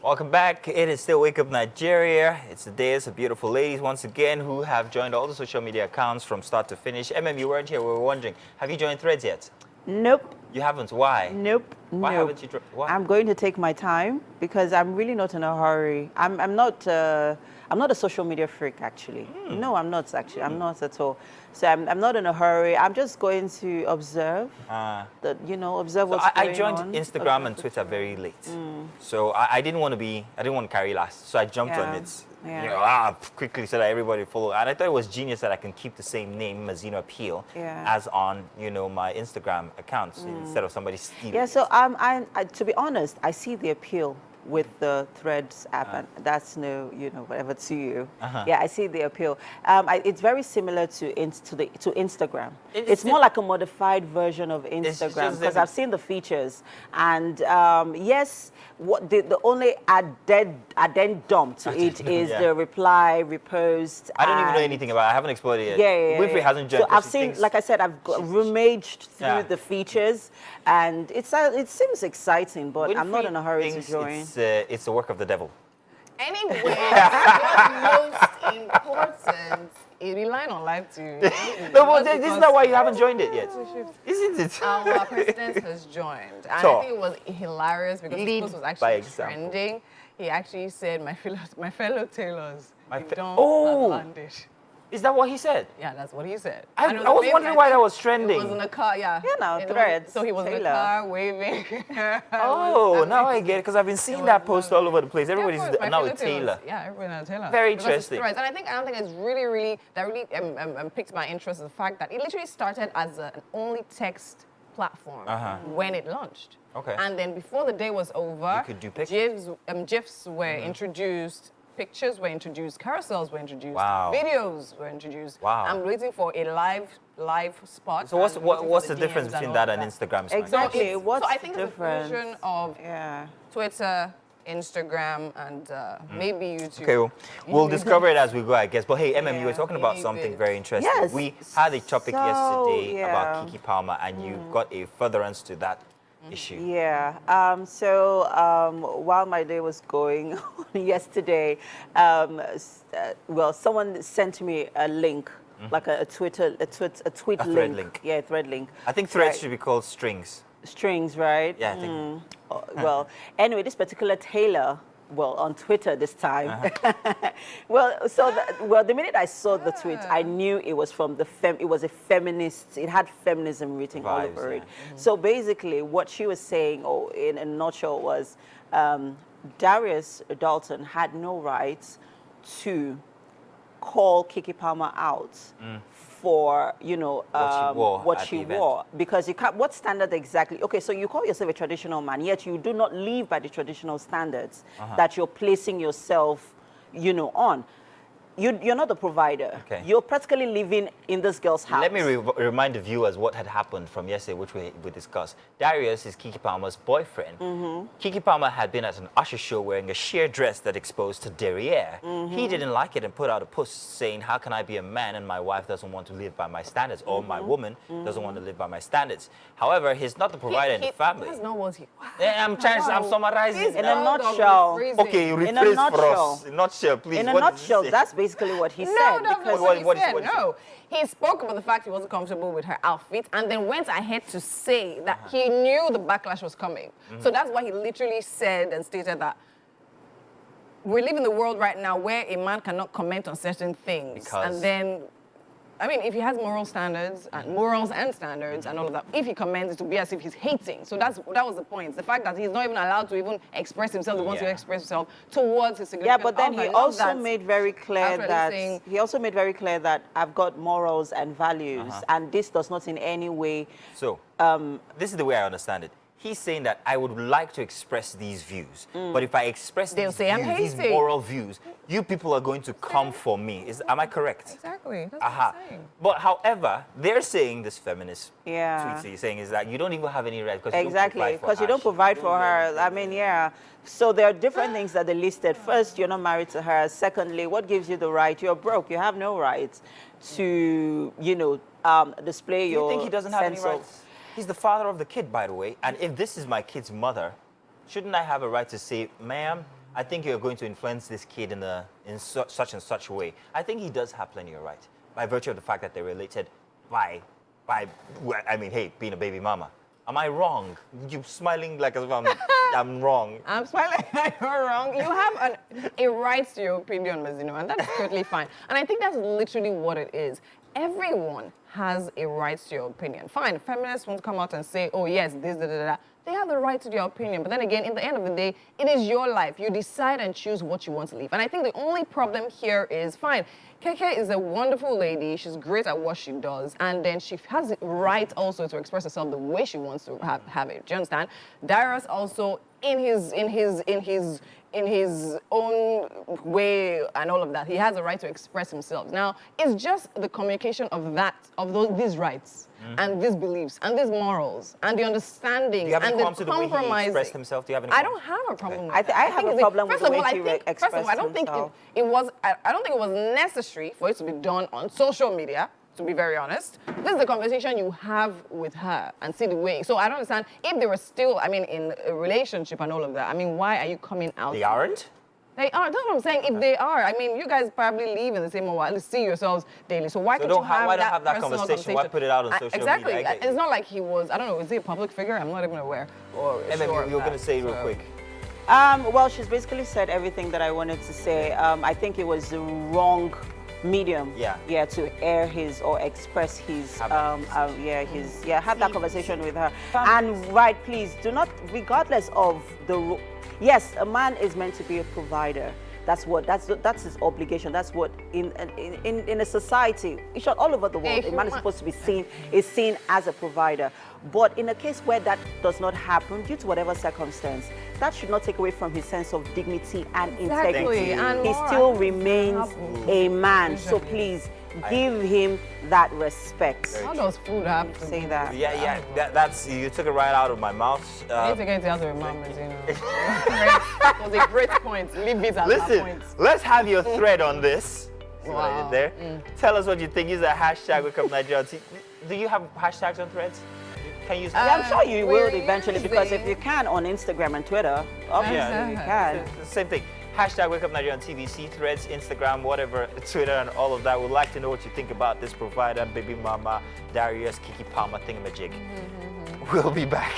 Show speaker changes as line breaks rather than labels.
Welcome back. It is still Wake Up Nigeria. It's the days of beautiful ladies once again who have joined all the social media accounts from start to finish. You weren't here. We were wondering, have you joined Threads yet?
Nope.
You haven't? Why?
Nope.
Why haven't you? Why?
I'm going to take my time because I'm really not in a hurry. I'm not a social media freak, actually. No, I'm not, actually. I'm not at all. So I'm not in a hurry. I'm just going to observe, observe what's going on.
I joined Instagram and Twitter very late. So I didn't want to carry last. So I jumped on it.
Yeah.
Quickly so that everybody follow. And I thought it was genius that I can keep the same name, Mazino Appeal, as on, my Instagram accounts instead of somebody stealing
Yeah,
it.
so I, to be honest, I see the appeal with the Threads app, and that's whatever to you. Yeah, I see the appeal. It's very similar to Instagram. It's more like a modified version of Instagram because I've seen the features, and yes, what the only addendum to it is the reply, repost.
I don't even know anything about it. I haven't explored it yet.
Yeah.
Winfrey hasn't joined.
So I've seen, like I said, I've rummaged through the features, and it seems exciting, but
Winfrey
I'm not in a hurry to join.
It's the work of the devil.
Anyway, what's most important is relying on live to.
No, but this is not why you haven't joined it yet, isn't it?
Our president has joined, and I think it was hilarious because the post was actually trending. He actually said, "My fellow tailors, don't landed."
Is that what he said?
Yeah, that's what he said.
I was wondering why that was trending.
It was in the car,
Threads.
So he was in the car waving.
Oh, now I get it, because I've been seeing that post all over the place. Everybody's now a tailor.
Yeah, everybody now a tailor.
Very interesting.
And I don't think it's really piqued my interest in the fact that it literally started as an only text platform when it launched.
Okay.
And then before the day was over,
you could do pictures.
GIFs were introduced. Pictures were introduced, carousels were introduced, videos were introduced.
Wow.
I'm waiting for a live spot.
So what's the difference between that and Instagram?
Exactly.
So I think
the
it's a fusion of Twitter, Instagram, and maybe YouTube.
Okay, we'll discover it as we go, I guess. But hey, you were talking about something very interesting.
Yes.
We had a topic yesterday about Keke Palmer, and you got a furtherance to that issue.
Yeah. While my day was going on yesterday, someone sent me a link, like a tweet link. Yeah, a thread link.
I think threads should be called strings.
Strings, right?
Yeah, I think.
Well, anyway, this particular tailor, on Twitter this time. The minute I saw the tweet, I knew it was from it was a feminist, it had feminism written all over it. So basically what she was saying, in a nutshell, was Darius Dalton had no rights to call Keke Palmer out for what she wore, because you can't. What standard exactly? Okay, so you call yourself a traditional man, yet you do not live by the traditional standards that you're placing yourself, on. You're not the provider.
Okay.
You're practically living in this girl's house.
Let me remind the viewers what had happened from yesterday, which we discussed. Darius is Keke Palmer's boyfriend. Keke Palmer had been at an usher show wearing a sheer dress that exposed her derriere. He didn't like it and put out a post saying, "How can I be a man and my wife doesn't want to live by my standards, or my woman doesn't want to live by my standards?" However, he's not the provider in the family.
That's not what he.
I'm summarizing.
In a nutshell.
Okay, rephrase for us. In a nutshell, please.
In a nutshell, that's basically what he said.
No, he spoke about the fact he wasn't comfortable with her outfit, and then went ahead to say that he knew the backlash was coming. So that's why he literally said and stated that we live in the world right now where a man cannot comment on certain things, and then. I mean, if he has morals and standards and all of that, if he comments, it will be as if he's hating. So that was the point. The fact that he's not even allowed to even express himself, he wants to express himself towards his significant
other. Yeah, but then he also made very clear that I've got morals and values, and this does not in any way.
So this is the way I understand it. He's saying that I would like to express these views, but if I express these moral views, you people are going to come for me. Am I correct?
Exactly. That's what I'm saying.
But however, they're saying this feminist tweet that you're saying is that you don't even have any right because
you don't provide for her. I mean, So there are different things that they listed. First, you're not married to her. Secondly, what gives you the right? You're broke. You have no right to, display your.
Do you think he doesn't have any rights? He's the father of the kid, by the way. And if this is my kid's mother, shouldn't I have a right to say, "Ma'am, I think you're going to influence this kid in such and such a way. I think he does have plenty of right, by virtue of the fact that they're related by, I mean, hey, being a baby mama. Am I wrong? You smiling like as if I'm wrong.
I'm smiling like you're wrong. You have a right to your opinion, Ms. and that's totally fine. And I think that's literally what it is. Everyone has a right to your opinion. Fine, feminists won't come out and say, oh yes, this, da. They have the right to their opinion. But then again, in the end of the day, it is your life. You decide and choose what you want to live. And I think the only problem here is, fine, Keke is a wonderful lady. She's great at what she does. And then she has the right also to express herself the way she wants to have it. Do you understand? Darius also, in his own way and all of that, he has a right to express himself. Now, it's just the communication of these rights and these beliefs and these morals and the understanding and the
compromising. Do you have any problem with the way he expressed himself? Do you have any
I
problem?
don't have a problem with
Okay.
that. I have a problem with the way he expressed himself.
First of all, I don't think it was necessary for it to be done on social media, to be very honest. This is the conversation you have with her and see the way. So I don't understand if they were still, in a relationship and all of that. Why are you coming out?
They aren't?
They are. That's what I'm saying. If they are, you guys probably live in the same way, see yourselves daily. So why can't you
why
have that
conversation? Why put it out on social
exactly.
media?
Exactly. It's not like he was, I don't know, is he a public figure? I'm not even aware. Or sure
you're going to say it real quick.
Well, she's basically said everything that I wanted to say. I think it was the wrong medium, to air his or express his, have that conversation with her. And right, please do not, regardless of the, yes, a man is meant to be a provider. That's his obligation. That's what in a society, all over the world, a man is supposed to be seen as a provider. But in a case where that does not happen, due to whatever circumstance, that should not take away from his sense of dignity and integrity.
And
he still remains a man. So please give him that respect.
How does food have to
say that?
Yeah. That's you took it right out of my mouth.
I need to get it out of your mouth, That was a great point. Leave it at that point.
Let's have your thread on this. See what I did there? Tell us what you think. Use a hashtag WakeUpNigeria. Do you have hashtags on threads? Can you use
I'm sure you will eventually, because if you can on Instagram and Twitter, obviously you can.
Same thing. Hashtag WakeUpNigeria on TVC, Threads, Instagram, whatever, Twitter, and all of that. We'd like to know what you think about this provider, baby mama, Darius, Keke Palmer, thingamajig. We'll be back.